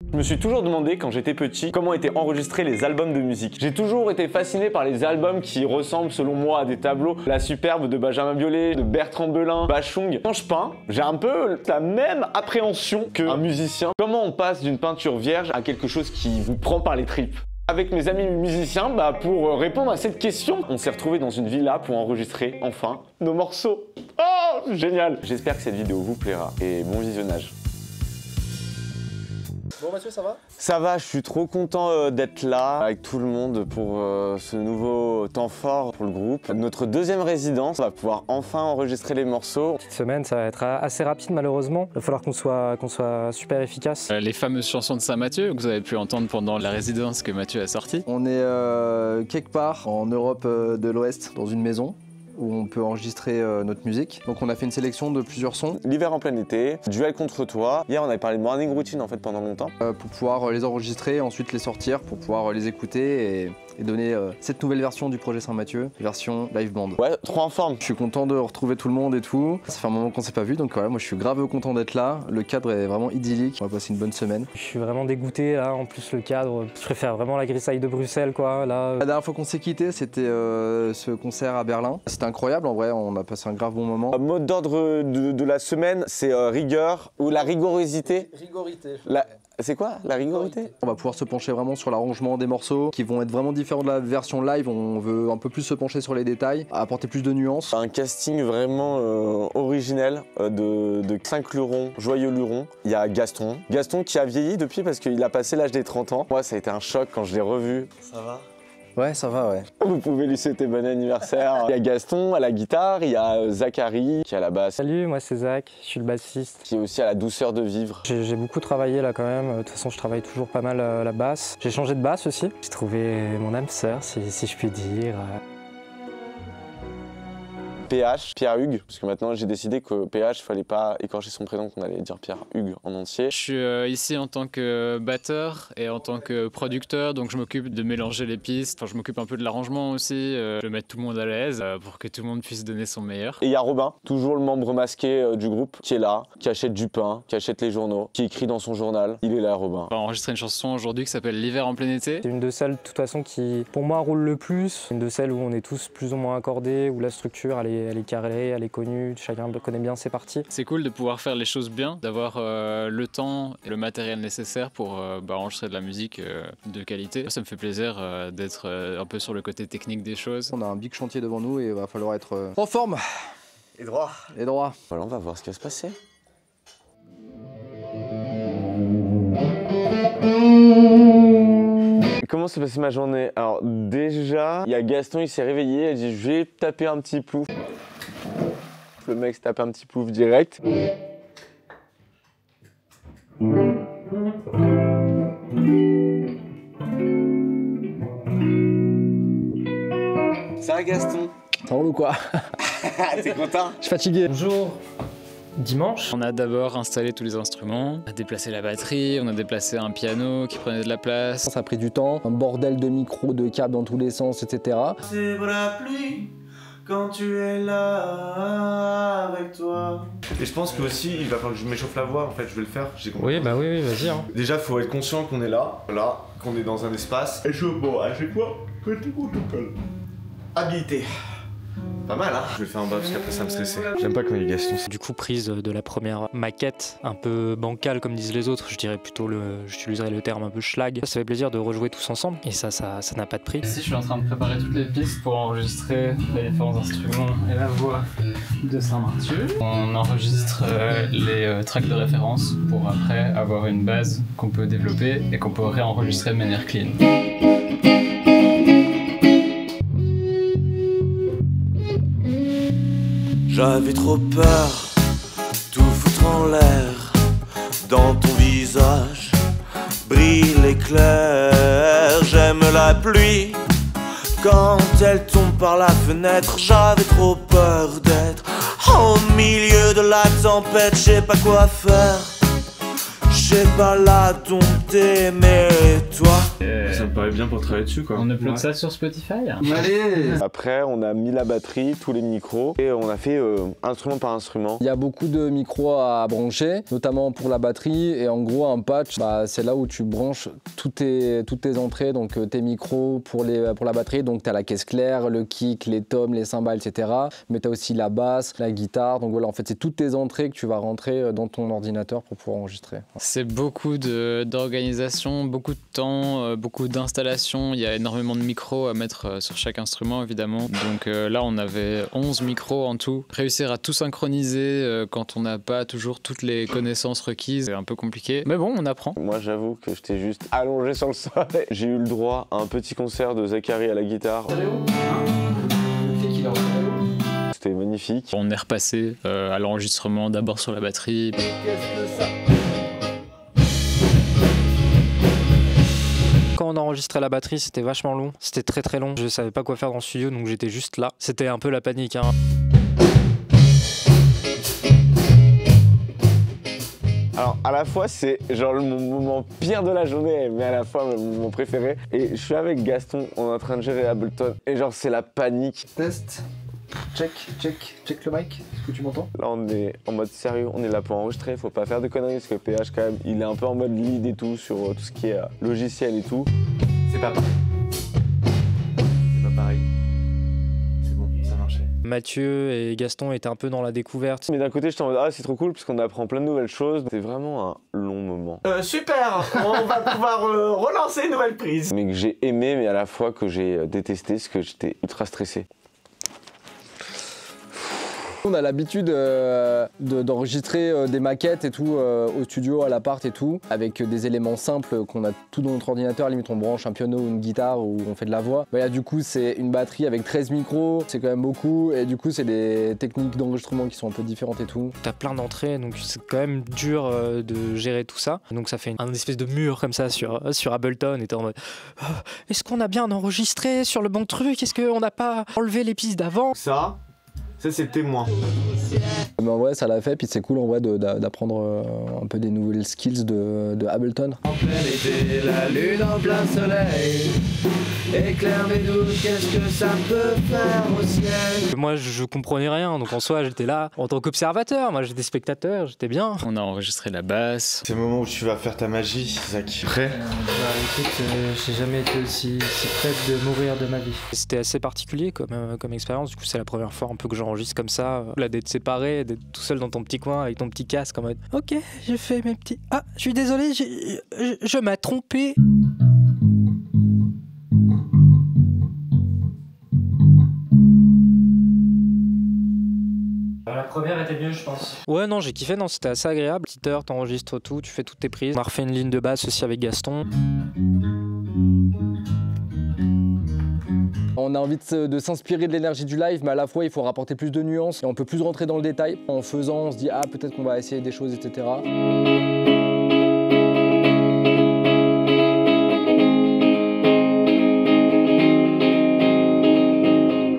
Je me suis toujours demandé quand j'étais petit comment étaient enregistrés les albums de musique. J'ai toujours été fasciné par les albums qui ressemblent selon moi à des tableaux. La Superbe de Benjamin Biolay, de Bertrand Belin, Bachung. Quand je peins, j'ai un peu la même appréhension qu'un musicien. Comment on passe d'une peinture vierge à quelque chose qui vous prend par les tripes? Avec mes amis musiciens, pour répondre à cette question, on s'est retrouvés dans une villa pour enregistrer enfin nos morceaux. Oh, génial! J'espère que cette vidéo vous plaira et bon visionnage. Bon Mathieu, ça va? Ça va, je suis trop content d'être là avec tout le monde pour ce nouveau temps fort pour le groupe. Notre deuxième résidence, on va pouvoir enfin enregistrer les morceaux. Cette semaine, ça va être assez rapide malheureusement. Il va falloir qu'on soit super efficace. Les fameuses chansons de Saint-Mathieu que vous avez pu entendre pendant la résidence que Mathieu a sortie. On est quelque part en Europe de l'Ouest, dans une maison où on peut enregistrer notre musique. Donc on a fait une sélection de plusieurs sons. L'hiver en plein été, Duel contre toi. Hier on avait parlé de morning routine en fait pendant longtemps. Pour pouvoir les enregistrer et ensuite les sortir, pour pouvoir les écouter et donner cette nouvelle version du projet Saint-Mathieu, version live band. Ouais, trop en forme. Je suis content de retrouver tout le monde et tout. Ça fait un moment qu'on s'est pas vu, donc voilà, moi je suis grave content d'être là. Le cadre est vraiment idyllique, on va passer une bonne semaine. Je suis vraiment dégoûté là, en plus le cadre. Je préfère vraiment la grisaille de Bruxelles quoi. Là, La dernière fois qu'on s'est quitté, c'était ce concert à Berlin. C'était incroyable, en vrai, on a passé un grave bon moment. Mot d'ordre de la semaine, c'est rigueur ou la rigorosité. Rigorité. C'est quoi la rigorité? On va pouvoir se pencher vraiment sur l'arrangement des morceaux qui vont être vraiment différents de la version live. On veut un peu plus se pencher sur les détails, apporter plus de nuances. Un casting vraiment originel de 5 lurons, joyeux lurons. Il y a Gaston. Gaston qui a vieilli depuis parce qu'il a passé l'âge des 30 ans. Moi ça a été un choc quand je l'ai revu. Ça va? Ouais, ça va, ouais. Vous pouvez lui souhaiter bon anniversaire. Il y a Gaston à la guitare, il y a Zachary qui est à la basse. Salut, moi c'est Zach, je suis le bassiste. Qui est aussi à la douceur de vivre. J'ai beaucoup travaillé là quand même, de toute façon je travaille toujours pas mal la basse. J'ai changé de basse aussi. J'ai trouvé mon âme sœur, si je puis dire. PH, Pierre-Hugues, parce que maintenant j'ai décidé que PH, fallait pas écorcher son prénom, qu'on allait dire Pierre-Hugues en entier. Je suis ici en tant que batteur et en tant que producteur, donc je m'occupe de mélanger les pistes. Enfin, je m'occupe un peu de l'arrangement aussi, de mettre tout le monde à l'aise pour que tout le monde puisse donner son meilleur. Et il y a Robin, toujours le membre masqué du groupe, qui est là, qui achète du pain, qui achète les journaux, qui écrit dans son journal. Il est là, Robin. On va enregistrer une chanson aujourd'hui qui s'appelle L'hiver en plein été. C'est une de celles de toute façon qui, pour moi, roule le plus. Une de celles où on est tous plus ou moins accordés, où la structure elle est carrée, elle est connue, chacun connaît bien ses parties. C'est cool de pouvoir faire les choses bien, d'avoir le temps et le matériel nécessaire pour enregistrer de la musique de qualité. Ça me fait plaisir d'être un peu sur le côté technique des choses. On a un big chantier devant nous et il va falloir être en forme. Et droit. Et droit. Voilà, on va voir ce qui va se passer. Comment s'est passée ma journée? Alors déjà, il y a Gaston, il s'est réveillé, il a dit je vais taper un petit plouf. Le mec se tape un petit plouf direct. Ça va Gaston? Ça roule ou quoi? T'es content? Je suis fatigué. Bonjour. Dimanche. On a d'abord installé tous les instruments, on a déplacé la batterie, on a déplacé un piano qui prenait de la place. Ça a pris du temps, un bordel de micros, de câbles dans tous les sens, etc. C'est la pluie quand tu es là avec toi. Et je pense que aussi il va falloir que je m'échauffe la voix, en fait je vais le faire, j'ai compris. Oui, oui, vas-y. Hein. Déjà faut être conscient qu'on est là, qu'on est dans un espace. Et bon, à chaque fois, petit protocole. Habilité. Pas mal hein. Je vais le faire en bas parce qu'après ça me stressait. J'aime pas quand il y a Gaston. Du coup, prise de la première maquette, un peu bancale comme disent les autres, je dirais plutôt j'utiliserais le terme un peu schlag. Ça fait plaisir de rejouer tous ensemble et ça n'a pas de prix. Ici, je suis en train de préparer toutes les pistes pour enregistrer les différents instruments et la voix de Saint-Mathieu. On enregistre les tracks de référence pour après avoir une base qu'on peut développer et qu'on peut réenregistrer de manière clean. J'avais trop peur, tout foutre en l'air. Dans ton visage brille l'éclair. J'aime la pluie quand elle tombe par la fenêtre. J'avais trop peur d'être au milieu de la tempête. Je sais pas quoi faire, je J'ai pas la dompter, mais toi. Ça me paraît bien pour travailler dessus quoi. On upload ça sur Spotify. Allez. Après, on a mis la batterie, tous les micros, et on a fait instrument par instrument. Il y a beaucoup de micros à brancher, notamment pour la batterie. Et en gros, un patch, c'est là où tu branches toutes tes entrées, donc tes micros pour la batterie. Donc tu as la caisse claire, le kick, les toms, les cymbales, etc. Mais tu as aussi la basse, la guitare. Donc voilà, en fait, c'est toutes tes entrées que tu vas rentrer dans ton ordinateur pour pouvoir enregistrer. C'est beaucoup d'organisation, beaucoup de temps, beaucoup d'installation. Il y a énormément de micros à mettre sur chaque instrument, évidemment. Donc là, on avait 11 micros en tout. Réussir à tout synchroniser quand on n'a pas toujours toutes les connaissances requises, c'est un peu compliqué. Mais bon, on apprend. Moi, j'avoue que j'étais juste allongé sur le sol. J'ai eu le droit à un petit concert de Zachary à la guitare. C'était magnifique. On est repassé à l'enregistrement, d'abord sur la batterie. Quand on enregistrait la batterie, c'était vachement long, c'était très très long. Je savais pas quoi faire dans le studio, donc j'étais juste là. C'était un peu la panique, hein. Alors à la fois c'est genre mon moment pire de la journée, mais à la fois mon moment préféré. Et je suis avec Gaston, on est en train de gérer Ableton, et genre c'est la panique. Test. Check le mic. Est-ce que tu m'entends? Là on est en mode sérieux, on est là pour enregistrer, faut pas faire de conneries parce que PH quand même, il est un peu en mode lead et tout sur tout ce qui est logiciel et tout. C'est pas pareil. C'est pas pareil. C'est bon, ça marchait. Mathieu et Gaston étaient un peu dans la découverte. Mais d'un côté j'étais en mode ah c'est trop cool parce qu'on apprend plein de nouvelles choses. C'est vraiment un long moment. Super. On va pouvoir relancer une nouvelle prise. Mais que j'ai aimé mais à la fois que j'ai détesté parce que j'étais ultra stressé. On a l'habitude d'enregistrer des maquettes et tout au studio, à l'appart et tout, avec des éléments simples qu'on a tout dans notre ordinateur. Limite on branche un piano ou une guitare ou on fait de la voix. Mais là du coup c'est une batterie avec 13 micros, c'est quand même beaucoup. Et du coup c'est des techniques d'enregistrement qui sont un peu différentes et tout. T'as plein d'entrées, donc c'est quand même dur de gérer tout ça. Donc ça fait un espèce de mur comme ça sur Ableton. Et t'es en mode est-ce qu'on a bien enregistré sur le bon truc? Est-ce qu'on n'a pas enlevé les pistes d'avant? Ça c'est le témoin. Mais en vrai ça l'a fait, puis c'est cool en vrai d'apprendre un peu des nouvelles skills de Ableton. En plein été, la lune en plein soleil éclaire mes doutes, qu'est-ce que ça peut faire au ciel? Moi je comprenais rien, donc en soi j'étais là en tant qu'observateur, moi j'étais spectateur, j'étais bien. On a enregistré la basse. C'est le moment où tu vas faire ta magie, Zach. Prêt? Écoute, j'ai jamais été aussi près de mourir de ma vie. C'était assez particulier comme expérience, du coup c'est la première fois un peu que j'enregistre comme ça, là d'être séparé, d'être tout seul dans ton petit coin avec ton petit casque en mode ok j'ai fait mes petits... Ah je suis désolé, je m'ai trompé. La première était mieux je pense. Ouais non j'ai kiffé, non c'était assez agréable, petite heure t'enregistres tout, tu fais toutes tes prises. On a refait une ligne de basse aussi avec Gaston. On a envie de s'inspirer de l'énergie du live, mais à la fois il faut rapporter plus de nuances et on peut plus rentrer dans le détail. En faisant, on se dit ah peut-être qu'on va essayer des choses, etc.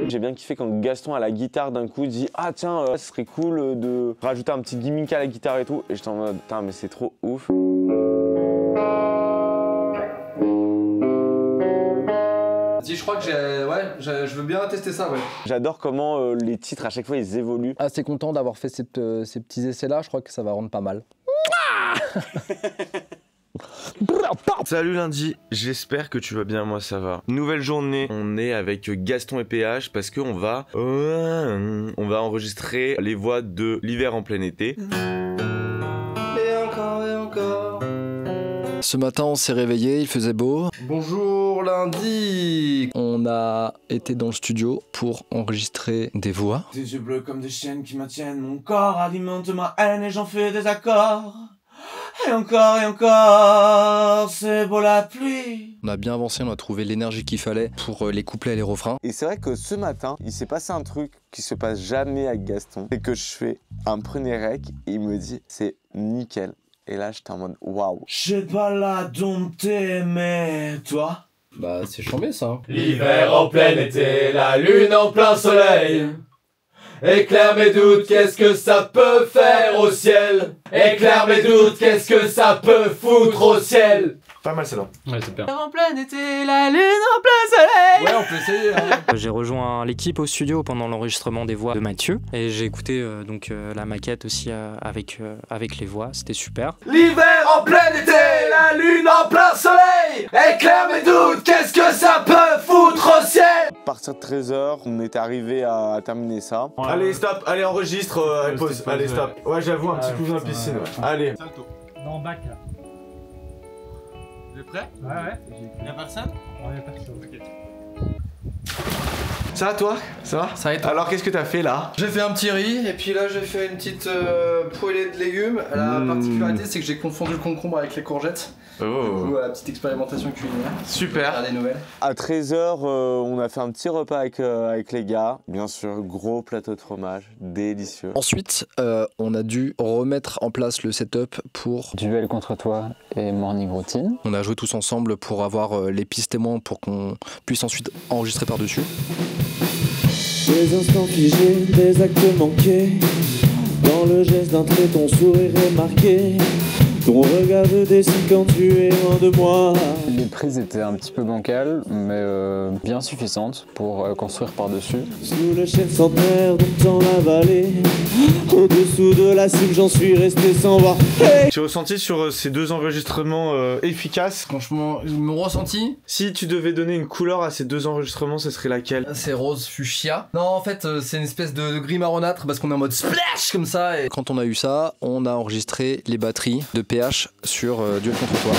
J'ai bien kiffé quand Gaston à la guitare d'un coup dit ah tiens ce serait cool de rajouter un petit gimmick à la guitare et tout, et j'étais en mode putain mais c'est trop ouf. Si je crois que je veux bien tester ça, ouais. J'adore comment les titres à chaque fois ils évoluent. Assez content d'avoir fait ces petits essais là, je crois que ça va rendre pas mal. Salut lundi, j'espère que tu vas bien, moi ça va. Nouvelle journée, on est avec Gaston et PH parce qu'on va enregistrer les voix de l'hiver en plein été. Et encore. Ce matin on s'est réveillé, il faisait beau. Bonjour lundi. On a été dans le studio pour enregistrer des voix. Tes yeux bleus comme des chaînes qui maintiennent mon corps, alimente ma haine et j'en fais des accords. Et encore, c'est beau la pluie. On a bien avancé, on a trouvé l'énergie qu'il fallait pour les couplets et les refrains. Et c'est vrai que ce matin, il s'est passé un truc qui se passe jamais avec Gaston. C'est que je fais un premier rec et il me dit c'est nickel. Et là j'étais en mode waouh. J'ai pas la dompter, mais toi. Bah c'est chambé ça. L'hiver en plein été, la lune en plein soleil Éclaire mes doutes, qu'est-ce que ça peut faire au ciel? Éclaire mes doutes, qu'est-ce que ça peut foutre au ciel? Pas mal celle-là. Ouais, c'est bien. En plein été, la lune en plein soleil. Ouais, on peut essayer. Hein. J'ai rejoint l'équipe au studio pendant l'enregistrement des voix de Mathieu et j'ai écouté la maquette aussi avec les voix, c'était super. L'hiver en plein été, la lune en plein soleil. Éclaire mes doutes, qu'est-ce que ça peut foutre au ciel? À partir de 13h, on était arrivé à terminer ça. Allez, stop, allez, enregistre, pause. Allez, stop. Ouais, j'avoue, un petit coup dans la piscine. Ouais. Allez. Non, bac là. Vous êtes prêts? Ouais. Y'a personne? On est parti. Ça va toi? Ça va? Ça va et toi? Alors qu'est-ce que t'as fait là? J'ai fait un petit riz et puis là j'ai fait une petite poêlée de légumes. La particularité c'est que j'ai confondu le concombre avec les courgettes. Du coup, la petite expérimentation culinaire. Super. Faire des nouvelles. À 13h, on a fait un petit repas avec les gars. Bien sûr, gros plateau de fromage, délicieux. Ensuite, on a dû remettre en place le setup pour... Duel contre toi et morning routine. On a joué tous ensemble pour avoir les pistes témoins pour qu'on puisse ensuite enregistrer par-dessus. Des instants figés, des actes manqués. Dans le geste d'un trait, ton sourire est marqué. Ton regard de décide quand tu es loin de moi. Les prises étaient un petit peu bancales, mais bien suffisantes pour construire par-dessus. Sous le ciel centenaire dans la vallée, au-dessous de la cime, j'en suis resté sans voir. Hey, Tu as ressenti sur ces deux enregistrements efficaces? Franchement, mon ressenti, Si tu devais donner une couleur à ces deux enregistrements, ce serait laquelle? c'est rose fuchsia. Non, en fait, c'est une espèce de gris marronâtre parce qu'on est en mode splash comme ça. Et quand on a eu ça, on a enregistré les batteries de PH sur Duel contre toi.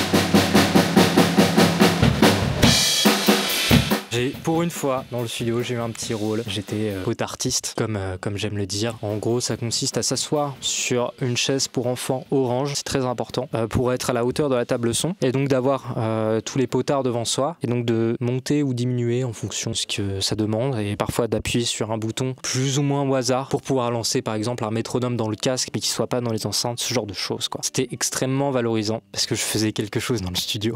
Pour une fois, dans le studio, j'ai eu un petit rôle. J'étais pote artiste, comme j'aime le dire. En gros, ça consiste à s'asseoir sur une chaise pour enfants orange. C'est très important pour être à la hauteur de la table son. Et donc d'avoir tous les potards devant soi. Et donc de monter ou diminuer en fonction de ce que ça demande. Et parfois d'appuyer sur un bouton plus ou moins au hasard pour pouvoir lancer par exemple un métronome dans le casque mais qui soit pas dans les enceintes, ce genre de choses, quoi. C'était extrêmement valorisant parce que je faisais quelque chose dans le studio.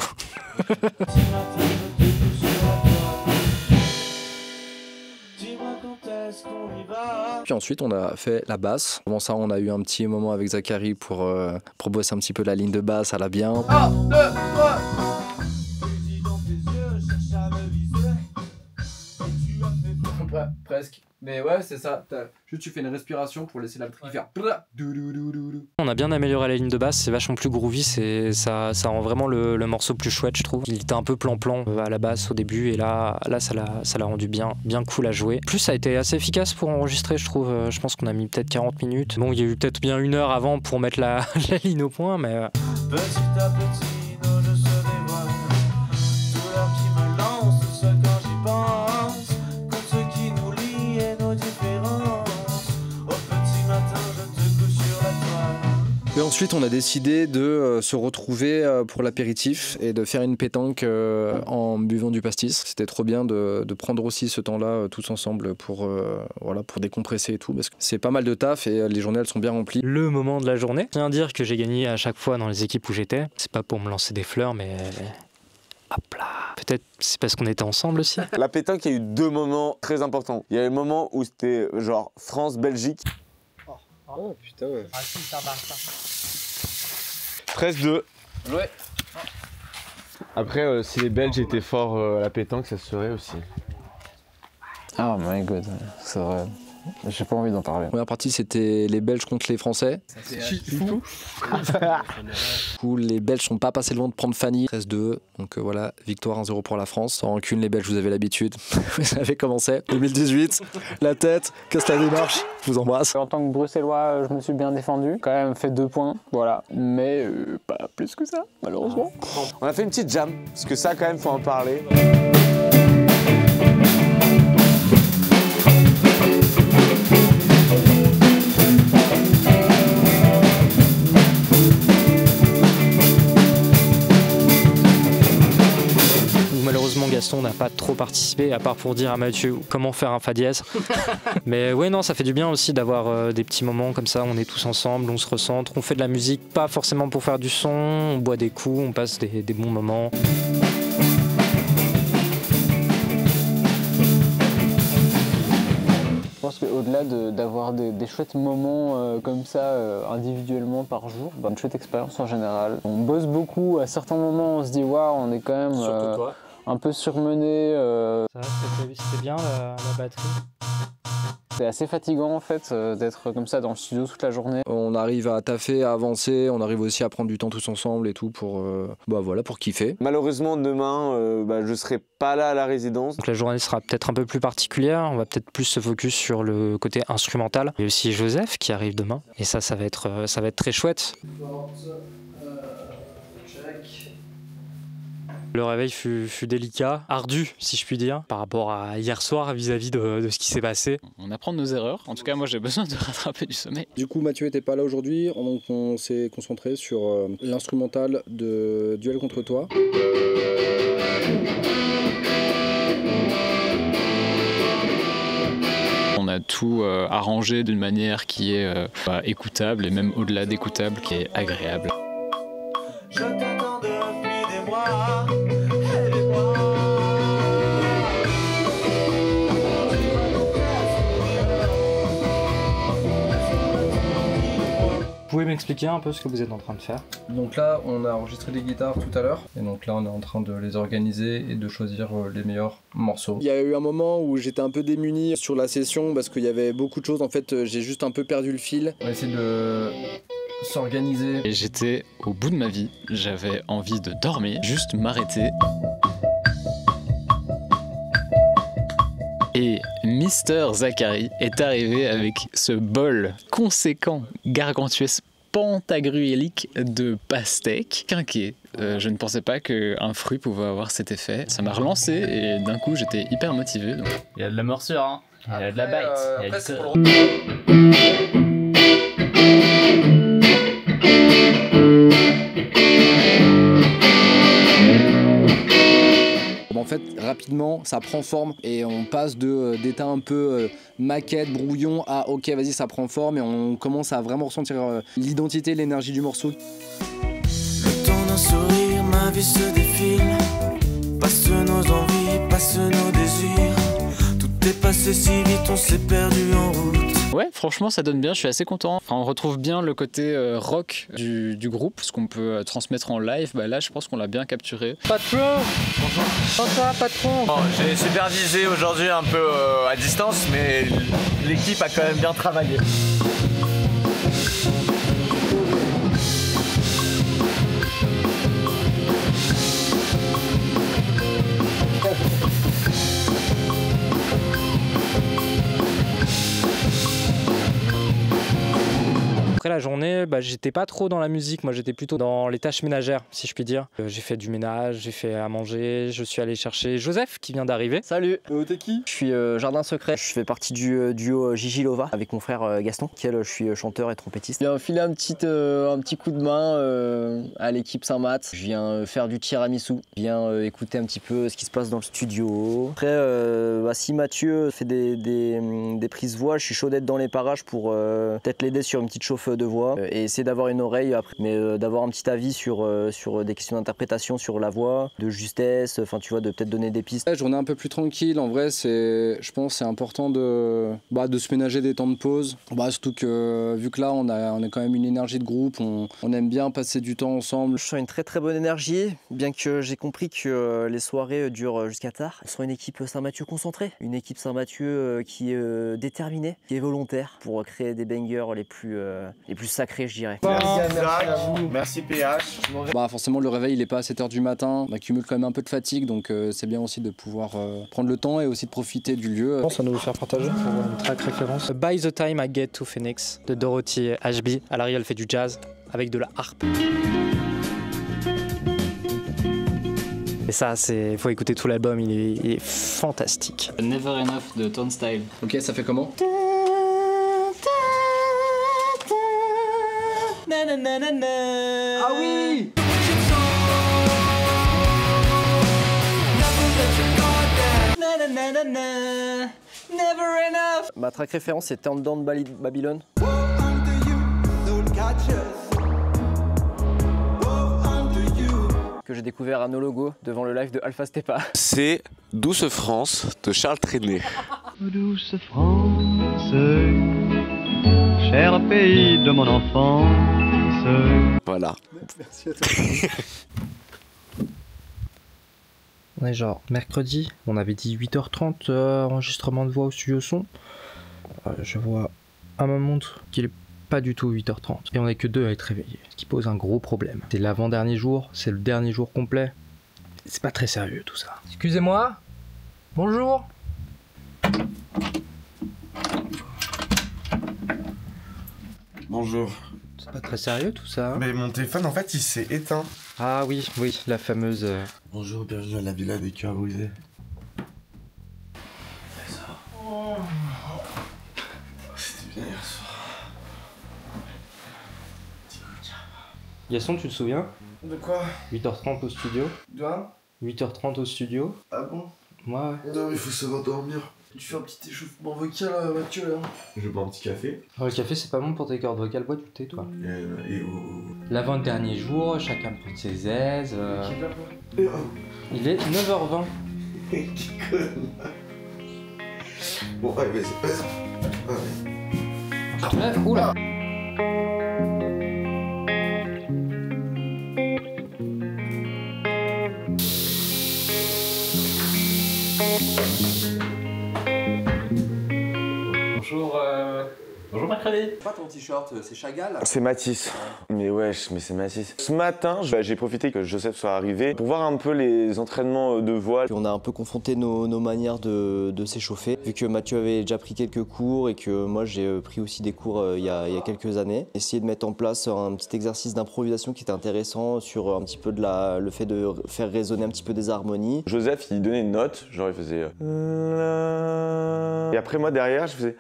Puis ensuite, on a fait la basse. Avant ça, on a eu un petit moment avec Zachary pour bosser un petit peu la ligne de basse à la bien. 1, 2, 3. Presque. Mais ouais, c'est ça. Juste tu fais une respiration pour laisser la batterie faire. On a bien amélioré la ligne de basse, c'est vachement plus groovy, ça rend vraiment le morceau plus chouette, je trouve. Il était un peu plan-plan à la basse au début et là ça l'a rendu bien cool à jouer. Plus ça a été assez efficace pour enregistrer, je trouve. Je pense qu'on a mis peut-être 40 minutes. Bon, il y a eu peut-être bien 1 heure avant pour mettre la ligne au point, mais... petit à petit, nos jeux se dévoilent. Douleur qui me lance, ce quand j'y pense. Comme ce qui nous lie et nos différences. Au petit matin, je te couche sur la toile. Et ensuite, on a décidé de se retrouver pour l'apéritif et de faire une pétanque en buvant du pastis. C'était trop bien de prendre aussi ce temps-là tous ensemble pour décompresser et tout, parce que c'est pas mal de taf et les journées elles sont bien remplies. Le moment de la journée, je tiens à dire que j'ai gagné à chaque fois dans les équipes où j'étais. C'est pas pour me lancer des fleurs, mais... Hop là. Peut-être c'est parce qu'on était ensemble aussi. La pétanque, il y a eu 2 moments très importants. Il y a eu le moment où c'était genre France-Belgique. Oh putain, ouais. 13-2. Ouais. Après, si les Belges étaient forts à la pétanque, ça se serait aussi. Oh my god, c'est vrai. J'ai pas envie d'en parler. La première partie, c'était les Belges contre les Français. Fou. Où les Belges sont pas passés loin de prendre Fanny. 13-2. Donc voilà, victoire 1-0 pour la France. Sans rancune, les Belges, vous avez l'habitude. Vous savez comment c'est. 2018, la tête, casse la démarche. Je vous embrasse. En tant que Bruxellois, je me suis bien défendu. Quand même fait 2 points, voilà. Mais pas plus que ça, malheureusement. On a fait une petite jam, parce que ça quand même faut en parler. Malheureusement, Gaston n'a pas trop participé, à part pour dire à Mathieu comment faire un fa dièse. Mais ouais, non, ça fait du bien aussi d'avoir des petits moments comme ça, on est tous ensemble, on se recentre, on fait de la musique, pas forcément pour faire du son, on boit des coups, on passe des bons moments. Je pense au-delà d'avoir des chouettes moments comme ça individuellement par jour, une chouette expérience en général. On bosse beaucoup, à certains moments on se dit waouh, on est quand même Surtout toi. un peu surmené. Ça va, c'était bien la batterie. C'est assez fatigant en fait d'être comme ça dans le studio toute la journée. On arrive à taffer, à avancer, on arrive aussi à prendre du temps tous ensemble et tout pour, voilà, pour kiffer. Malheureusement, demain, je serai pas là à la résidence. Donc la journée sera peut-être un peu plus particulière, on va peut-être plus se focus sur le côté instrumental. Il y a aussi Joseph qui arrive demain, et ça va être très chouette. Le réveil fut délicat, ardu si je puis dire, par rapport à hier soir vis-à-vis de ce qui s'est passé. On apprend de nos erreurs, en tout cas moi j'ai besoin de rattraper du sommeil. Du coup Mathieu était pas là aujourd'hui, donc on s'est concentré sur l'instrumental de Duel contre toi. On a tout arrangé d'une manière qui est écoutable et même au-delà d'écoutable, qui est agréable. Je t'attends depuis des mois. Vous pouvez m'expliquer un peu ce que vous êtes en train de faire? Donc là on a enregistré des guitares tout à l'heure et donc là on est en train de les organiser et de choisir les meilleurs morceaux. Il y a eu un moment où j'étais un peu démuni sur la session parce qu'il y avait beaucoup de choses, en fait j'ai juste un peu perdu le fil. On va essayer de s'organiser. Et j'étais au bout de ma vie, j'avais envie de dormir, juste m'arrêter. Et Mister Zachary est arrivé avec ce bol conséquent, gargantuesque, pantagruélique de pastèque quinqué. Je ne pensais pas qu'un fruit pouvait avoir cet effet. Ça m'a relancé et d'un coup j'étais hyper motivé. Donc. Il y a de la morsure, hein. Il y a de la bite. Il y a En fait, rapidement, ça prend forme et on passe d'état un peu maquette, brouillon à ok, vas-y, ça prend forme et on commence à vraiment ressentir l'identité, l'énergie du morceau. Le temps d'un sourire, ma vie se défile. Passe nos envies, passe nos désirs. Tout est passé si vite, on s'est perdu en route. Ouais, franchement, ça donne bien, je suis assez content. Enfin, on retrouve bien le côté rock du groupe, ce qu'on peut transmettre en live. Bah là, je pense qu'on l'a bien capturé. Patron! Bonsoir, patron! Bon, j'ai supervisé aujourd'hui un peu à distance, mais l'équipe a quand même bien travaillé. Après la journée, j'étais pas trop dans la musique, moi j'étais plutôt dans les tâches ménagères, si je puis dire. J'ai fait du ménage, j'ai fait à manger, je suis allé chercher Joseph qui vient d'arriver. Salut, t'es qui? Je suis Jardin Secret, je fais partie du duo Gigi Lova avec mon frère Gaston, auquel je suis chanteur et trompettiste. Je viens filer un petit coup de main à l'équipe Saint-Mat. Je viens faire du tiramisu, je viens écouter un petit peu ce qui se passe dans le studio. Après, si Mathieu fait des prises voix, je suis chaud d'être dans les parages pour peut-être l'aider sur une petite chauffe de voix et essayer d'avoir une oreille après, mais d'avoir un petit avis sur des questions d'interprétation sur la voix, de justesse, enfin tu vois, de peut-être donner des pistes. La journée un peu plus tranquille, en vrai je pense c'est important de se ménager des temps de pause, surtout que vu que là on a quand même une énergie de groupe, on aime bien passer du temps ensemble. Je sens une très très bonne énergie, bien que j'ai compris que les soirées durent jusqu'à tard. On sera une équipe Saint-Mathieu concentrée, une équipe Saint-Mathieu qui est déterminée, qui est volontaire pour créer des bangers les plus sacrés, je dirais. Merci Zach, merci PH. Forcément le réveil il est pas à 7h du matin, on accumule quand même un peu de fatigue, donc c'est bien aussi de pouvoir prendre le temps et aussi de profiter du lieu. Je pense à nous faire partager pour une track référence. By the Time I Get to Phoenix de Dorothy HB. À l'arrière elle fait du jazz avec de la harpe. Et ça, faut écouter tout l'album, il est fantastique. Never Enough de Turnstile. Ok, ça fait comment? Ah oui! Ma track référence c'est Turn Down Babylon. Que j'ai découvert à No Logo devant le live de Alpha Stepa. C'est Douce France de Charles Trenet. Douce France, cher pays de mon enfance. Voilà. Merci à toi. On est genre mercredi, on avait dit 8h30 enregistrement de voix au studio son. Je vois à ma montre qu'il est pas du tout 8h30 et on est que 2 à être réveillés, ce qui pose un gros problème. C'est l'avant-dernier jour, c'est le dernier jour complet. C'est pas très sérieux tout ça. Excusez-moi. Bonjour. Bonjour. C'est pas très sérieux tout ça. Mais mon téléphone en fait il s'est éteint. Ah oui, la fameuse... Bonjour, bienvenue à la villa des cœurs brisés. C'était bien hier soir. Gaston, tu te souviens? De quoi? 8h30 au studio. De 8h30 au studio. Ah bon? Ouais. Non mais il faut savoir dormir. Tu fais un petit échauffement vocal Mathieu là. Je bois un petit café. Le café c'est pas bon pour tes cordes vocales, bois du thé toi. Et L'avant-dernier jour, chacun prend ses aises. Il est 9h20. Qui conne. Bon allez vas-y. Je te lève, oula. Bonjour mercredi. C'est pas ton t-shirt, c'est Chagall? C'est Mathis. Mais wesh, mais c'est Mathis. Ce matin, j'ai profité que Joseph soit arrivé pour voir un peu les entraînements de voile. Puis on a un peu confronté nos manières de s'échauffer, vu que Mathieu avait déjà pris quelques cours et que moi j'ai pris aussi des cours il y a quelques années. Essayer de mettre en place un petit exercice d'improvisation qui était intéressant sur un petit peu le fait de faire résonner un petit peu des harmonies. Joseph, il donnait une note, genre il faisait... Et après moi derrière, je faisais...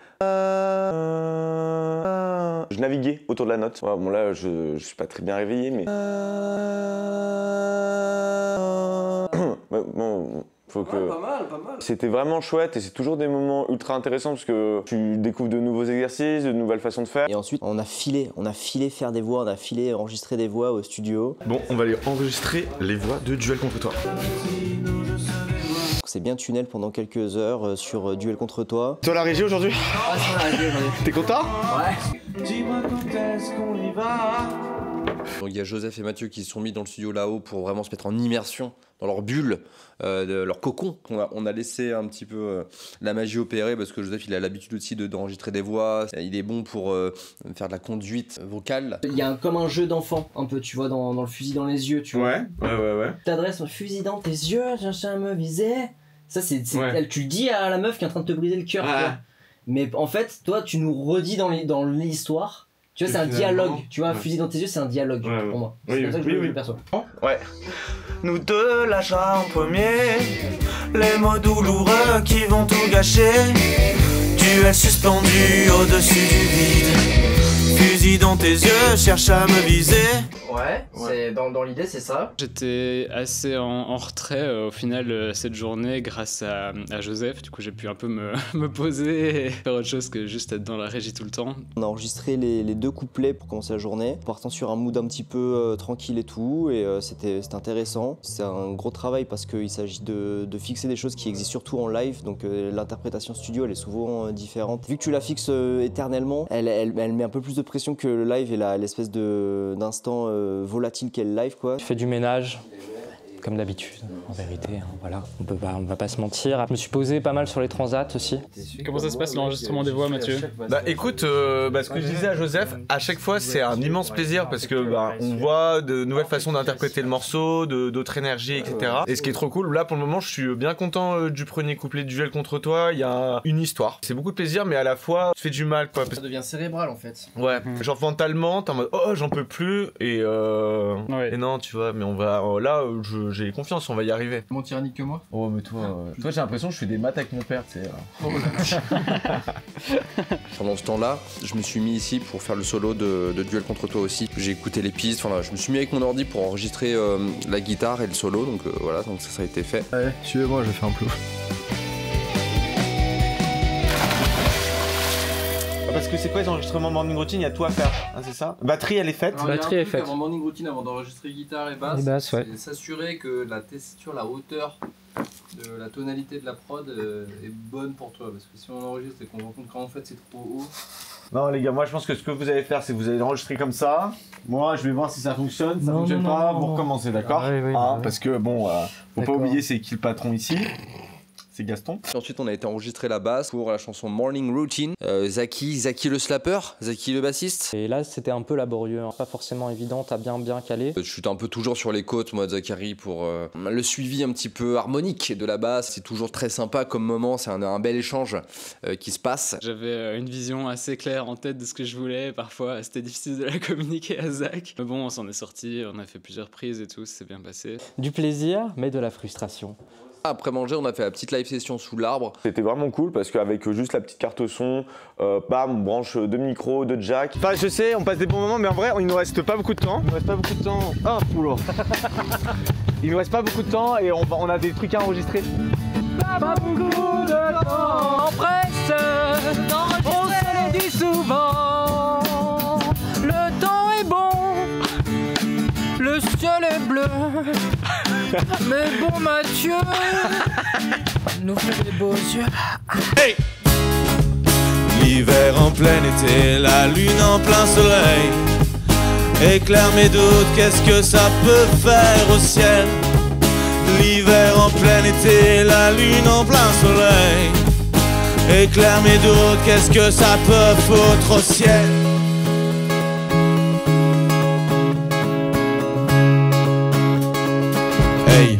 Je naviguais autour de la note. Ouais, bon là, je suis pas très bien réveillé, mais... Bon, faut que... Ouais, pas mal, pas mal. C'était vraiment chouette et c'est toujours des moments ultra intéressants parce que tu découvres de nouveaux exercices, de nouvelles façons de faire. Et ensuite, on a filé faire des voix, on a filé enregistrer des voix au studio. Bon, on va aller enregistrer les voix de Duel contre toi. C'est bien tunnel pendant quelques heures sur Duel contre toi. Toi la régie aujourd'hui? Ah, c'est la régie aujourd'hui. T'es content? Ouais. Dis-moi quand est-ce qu'on y va? Donc il y a Joseph et Mathieu qui se sont mis dans le studio là-haut pour vraiment se mettre en immersion dans leur bulle, leur cocon. On a laissé un petit peu la magie opérer parce que Joseph il a l'habitude aussi d'enregistrer des voix. Il est bon pour faire de la conduite vocale. Il y a comme un jeu d'enfant un peu, tu vois, dans le fusil dans les yeux, tu vois. Ouais. T'adresses un fusil dans tes yeux, cherche à me viser. Ça c'est Ouais. tu le dis à la meuf qui est en train de te briser le cœur. Tu vois. Mais en fait, toi tu nous redis dans l'histoire. Tu vois, c'est un dialogue. Tu vois, fusil dans tes yeux, c'est un dialogue pour moi. C'est comme ça que je le perçois. Ouais. Nous deux l'achat en premier, les mots douloureux qui vont tout gâcher. Duel suspendu au-dessus du vide, fusil dans tes yeux, cherche à me viser. Ouais, c'est dans l'idée c'est ça. J'étais assez en retrait au final cette journée grâce à Joseph. Du coup j'ai pu un peu me poser et faire autre chose que juste être dans la régie tout le temps. On a enregistré les 2 couplets pour commencer la journée, partant sur un mood un petit peu tranquille et tout, et c'était intéressant. C'est un gros travail parce qu'il s'agit de fixer des choses qui existent surtout en live, donc l'interprétation studio elle est souvent différente. Vu que tu la fixes éternellement, elle met un peu plus de pression que le live et l'espèce d'instant volatile qu'est le live quoi. Je fais du ménage, comme d'habitude, en vérité, hein, voilà, on va pas se mentir. Je me suis posé pas mal sur les transats aussi. Comment ça se passe l'enregistrement des voix, Mathieu? Bah écoute, ce que je disais à Joseph, à chaque fois c'est un immense plaisir parce que on voit de nouvelles façons d'interpréter le morceau, d'autres énergies, etc. Et ce qui est trop cool, là pour le moment je suis bien content du premier couplet de Duel contre toi, il y a une histoire. C'est beaucoup de plaisir mais à la fois ça fait du mal quoi. Ça devient cérébral en fait. Ouais, genre mentalement t'es en mode oh j'en peux plus et non tu vois mais on va là j'ai confiance, on va y arriver. Moins tyrannique que moi. Oh mais toi j'ai l'impression que je fais des maths avec mon père, tu sais. Pendant ce temps-là, je me suis mis ici pour faire le solo de Duel contre toi aussi. J'ai écouté les pistes, enfin, je me suis mis avec mon ordi pour enregistrer la guitare et le solo, donc voilà, donc ça a été fait. Allez, suivez-moi, je fais un plouf. Parce que c'est quoi les enregistrements morning routine, il y a tout à faire, hein, c'est ça? Batterie elle est faite. Batterie est faite. Avant morning routine, avant d'enregistrer guitare et basse, ouais. c'est s'assurer que la tessiture, la hauteur de la tonalité de la prod est bonne pour toi. Parce que si on enregistre et qu'on se rend compte qu'en fait c'est trop haut. Non les gars, moi je pense que ce que vous allez faire, c'est que vous allez enregistrer comme ça. Moi je vais voir si ça fonctionne. Ça fonctionne pas, vous recommencez, d'accord? Parce que bon, faut pas oublier c'est qui le patron ici. C'est Gaston. Ensuite, on a été enregistrer la basse pour la chanson Morning Routine. Zaki le slapper, Zaki le bassiste. Et là, c'était un peu laborieux, hein. Pas forcément évident à bien caler. Je suis un peu toujours sur les côtes, moi, de Zachary, pour le suivi un petit peu harmonique de la basse. C'est toujours très sympa comme moment, c'est un bel échange qui se passe. J'avais une vision assez claire en tête de ce que je voulais. Parfois, c'était difficile de la communiquer à Zach. Mais bon, on s'en est sorti, on a fait plusieurs prises et tout, c'est bien passé. Du plaisir, mais de la frustration. Après manger, on a fait la petite live session sous l'arbre. C'était vraiment cool parce qu'avec juste la petite carte son, bam, on branche 2 micros, 2 jacks. Enfin, je sais, on passe des bons moments, mais en vrai, il nous reste pas beaucoup de temps. Il nous reste pas beaucoup de temps. Oh, oula. Il nous reste pas beaucoup de temps et on a des trucs à enregistrer. Pas beaucoup de temps, on presse d'enregistrer. On se le dit souvent. Le temps est bon, le ciel est bleu. Mais bon Mathieu nous fait des beaux yeux. Hey! L'hiver en plein été, la lune en plein soleil éclaire mes doutes, qu'est-ce que ça peut faire au ciel? L'hiver en plein été, la lune en plein soleil éclaire mes doutes, qu'est-ce que ça peut foutre au ciel? Hey!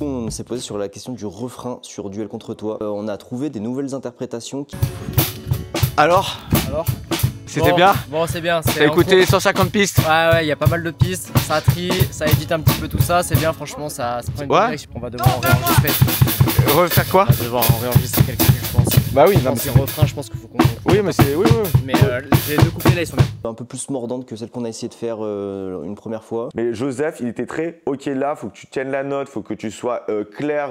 On s'est posé sur la question du refrain sur Duel contre toi. On a trouvé des nouvelles interprétations. Alors C'était bon, bien. Bon, c'est bien. T'as écouté les 150 pistes? Ouais, il y a pas mal de pistes. Ça trie, ça édite un petit peu tout ça. C'est bien, franchement, ça prend une direction. On va devoir en réenregistrer. Refaire quoi? On va devoir en réenregistrer quelques-unes, je pense. Bah oui, non, mais c'est refrain, je pense qu'il faut qu'on. Oui, mais c'est. Oui. Mais les deux couplets là, ils sont bien. Un peu plus mordante que celle qu'on a essayé de faire une première fois. Mais Joseph, il était très ok là, faut que tu tiennes la note, faut que tu sois clair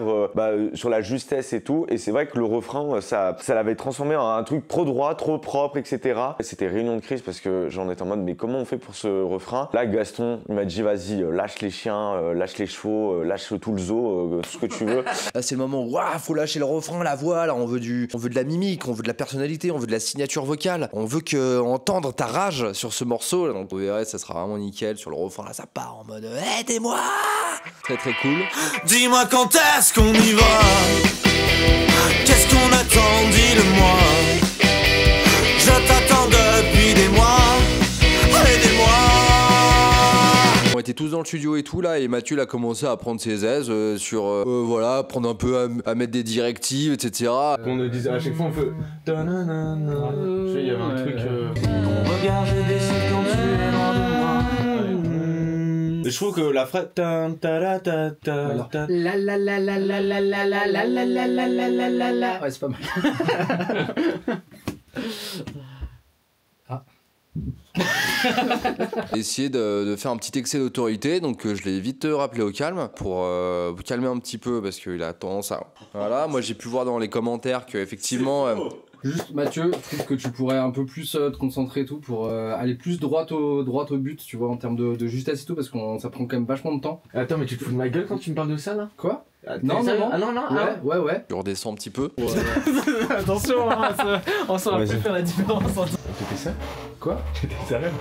sur la justesse et tout. Et c'est vrai que le refrain, ça l'avait transformé en un truc trop droit, trop propre, etc. C'était réunion de crise parce que j'en étais en mode, mais comment on fait pour ce refrain? Là, Gaston, il m'a dit, vas-y, lâche les chiens, lâche les chevaux, lâche tout le zoo, tout ce que tu veux. Là, c'est le moment où faut lâcher le refrain, la voix. Là, on veut de la mimique, on veut de la personnalité, on veut de la signature vocale. On veut entendre ta rage sur ce morceau. Là, donc, vous verrez, ça sera vraiment nickel. Sur le refrain, là, ça part en mode aidez-moi. Très très cool. Dis-moi quand est-ce qu'on y va? Qu'est-ce qu'on attend? Dis-le-moi. Je t'attends depuis des mois. Aidez-moi. On était tous dans le studio et tout là, et Mathieu il a commencé à prendre ses aises sur voilà, prendre un peu à mettre des directives, etc. On nous disait à chaque fois on fait. Je sais, il y avait un truc. Regarde, je décide quand tu es loin de moi. Et je trouve que la phrase. La la la la la la la la la la la la la la la la. Ouais, c'est pas mal. Essayer de faire un petit excès d'autorité, donc je l'ai vite rappelé au calme pour vous calmer un petit peu parce qu'il a tendance à. Voilà, moi j'ai pu voir dans les commentaires que effectivement. Juste Mathieu, je trouve que tu pourrais un peu plus te concentrer et tout pour aller plus droit au but, tu vois, en termes de justesse et tout, parce que ça prend quand même vachement de temps. Attends, mais tu te fous de ma gueule quand tu me parles de ça là? Quoi? Non. Ah non. Ouais. Je redescends un petit peu. Attention, on saura plus faire la différence entre. Tu fais ça? Quoi? T'es sérieux?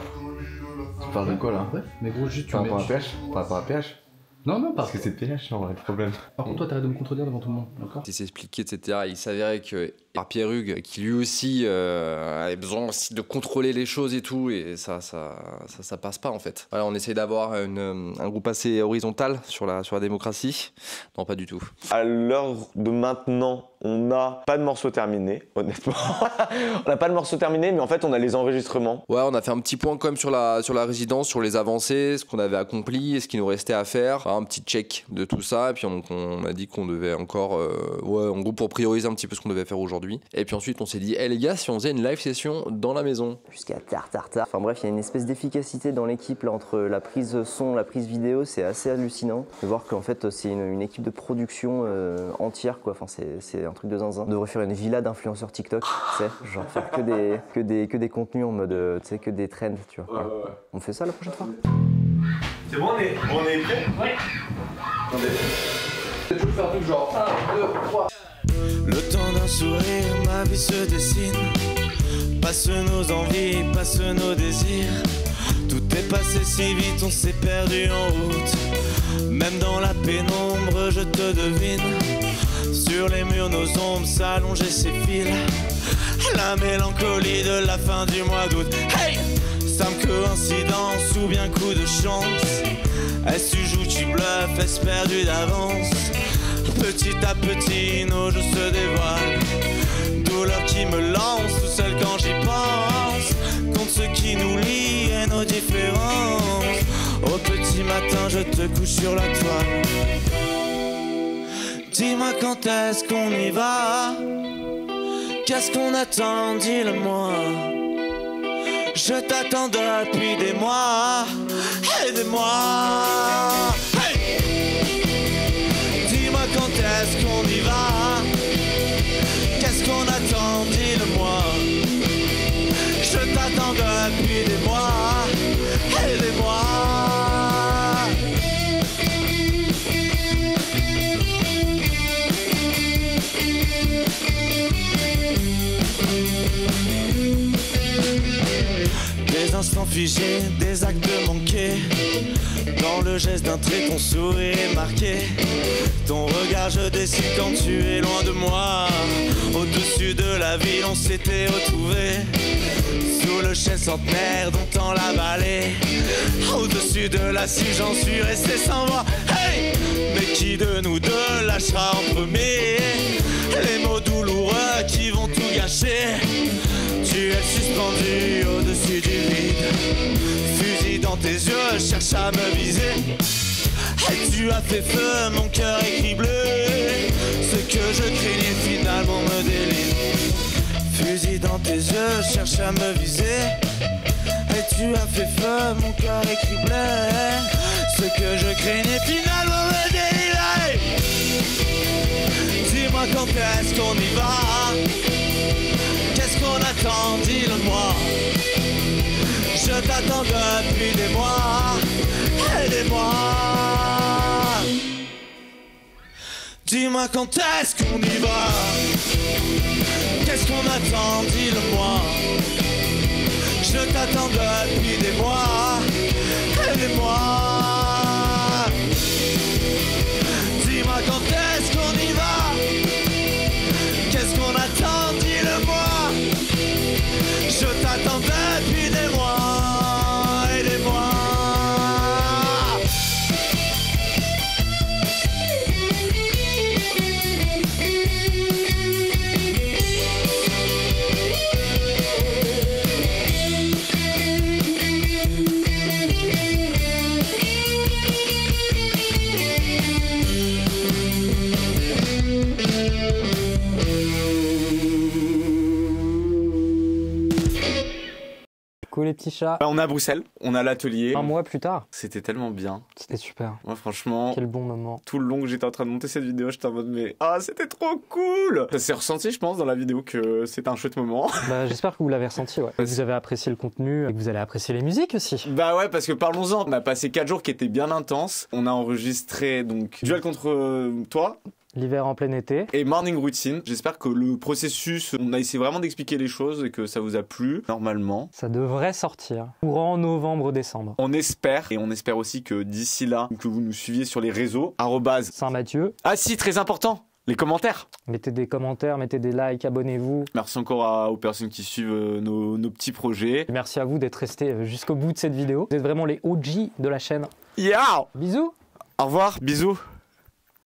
Tu parles de quoi là? Mais gros, juste tu par rapport à PH? Par rapport à PH? Non, pas. Parce que c'est PH, non, le problème. Par contre, toi, t'arrêtes de me contredire devant tout le monde, d'accord? Il s'expliquait, etc. Il s'avérait que Pierre Hugues, qui lui aussi avait besoin aussi de contrôler les choses et tout, et ça passe pas en fait. Voilà, on essaye d'avoir un groupe assez horizontal sur la démocratie. Non, pas du tout. À l'heure de maintenant, on n'a pas de morceau terminé, honnêtement. On n'a pas de morceau terminé, mais en fait, on a les enregistrements. Ouais, on a fait un petit point quand même sur la résidence, sur les avancées, ce qu'on avait accompli et ce qui nous restait à faire. Un petit check de tout ça, et puis on a dit qu'on devait encore, en gros, pour prioriser un petit peu ce qu'on devait faire aujourd'hui. Et puis ensuite, on s'est dit, les gars, si on faisait une live session dans la maison. Jusqu'à tard. Enfin bref, il y a une espèce d'efficacité dans l'équipe là entre la prise son, la prise vidéo, c'est assez hallucinant de voir qu'en fait c'est une équipe de production entière quoi. Enfin c'est un truc de zinzin. On devrait faire une villa d'influenceurs TikTok, tu sais, genre faire que des contenus en mode, tu sais, que des trends, tu vois. Ouais. On fait ça la prochaine fois. C'est bon, on est prêt? Ouais. Attendez. Je vais faire un truc genre 1, 2, 3. Le temps d'un sourire, ma vie se dessine. Passe nos envies, passe nos désirs. Tout est passé si vite, on s'est perdu en route. Même dans la pénombre, je te devine. Sur les murs, nos ombres s'allongent et s'effilent. La mélancolie de la fin du mois d'août. Hey! Simple coïncidence ou bien coup de chance. Est-ce tu joues, tu bluffes, est-ce perdu d'avance? Petit à petit, nos jeux se dévoilent. Douleur qui me lance tout seul quand j'y pense. Contre ce qui nous lie et nos différences. Au petit matin, je te couche sur la toile. Dis-moi quand est-ce qu'on y va? Qu'est-ce qu'on attend? Dis-le-moi. Je t'attends depuis des mois et des mois. Hey! Dis-moi quand est-ce qu'on y va? Qu'est-ce qu'on attend? Dis-le-moi. Je t'attends depuis des mois et des mois. Des instants figés, des actes manqués. Dans le geste d'un trait, ton sourire est marqué. Ton regard, je dessine quand tu es loin de moi. Au-dessus de la ville, on s'était retrouvés. Sous le chêne centenaire dont on la vallée. Au-dessus de la cible, j'en suis resté sans voix. Hey! Mais qui de nous deux lâchera en premier les mots douloureux qui vont tout gâcher? Tu es suspendu au-dessus du vide. Fusil dans tes yeux, cherche à me viser. Et tu as fait feu, mon cœur est criblé. Ce que je craignais finalement me délivre. Fusil dans tes yeux, cherche à me viser. Et tu as fait feu, mon cœur est criblé. Ce que je craignais finalement me délivre. Dis-moi quand est-ce qu'on y va? Qu'est-ce qu'on attend? Dis-le-moi. Je t'attends depuis des mois et des mois. Dis-moi quand est-ce qu'on y va? Qu'est-ce qu'on attend? Dis-le-moi. Je t'attends depuis des mois et des mois. Dis-moi quand est-ce qu'on y va? Qu'est-ce qu'on attend? Dis-le-moi. Je t'attends depuis des mois et des mois. Les petits chats. On est à Bruxelles, on a l'atelier. Un mois plus tard. C'était tellement bien. C'était super. Moi franchement. Quel bon moment. Tout le long que j'étais en train de monter cette vidéo, j'étais en mode mais c'était trop cool. Ça s'est ressenti je pense dans la vidéo que c'était un chouette moment. Bah j'espère que vous l'avez ressenti ouais. Vous avez apprécié le contenu et que vous allez apprécier les musiques aussi. Bah ouais parce que parlons-en. On a passé 4 jours qui étaient bien intenses. On a enregistré donc Duel contre toi. L'hiver en plein été. Et Morning Routine. J'espère que le processus, on a essayé vraiment d'expliquer les choses et que ça vous a plu, normalement. Ça devrait sortir courant novembre-décembre. On espère, et on espère aussi que d'ici là, que vous nous suiviez sur les réseaux, Saint-Mathieu. Ah si, très important, les commentaires. Mettez des commentaires, mettez des likes, abonnez-vous. Merci encore aux personnes qui suivent nos petits projets. Et merci à vous d'être restés jusqu'au bout de cette vidéo. Vous êtes vraiment les OG de la chaîne. Yeah. Bisous. Au revoir, bisous.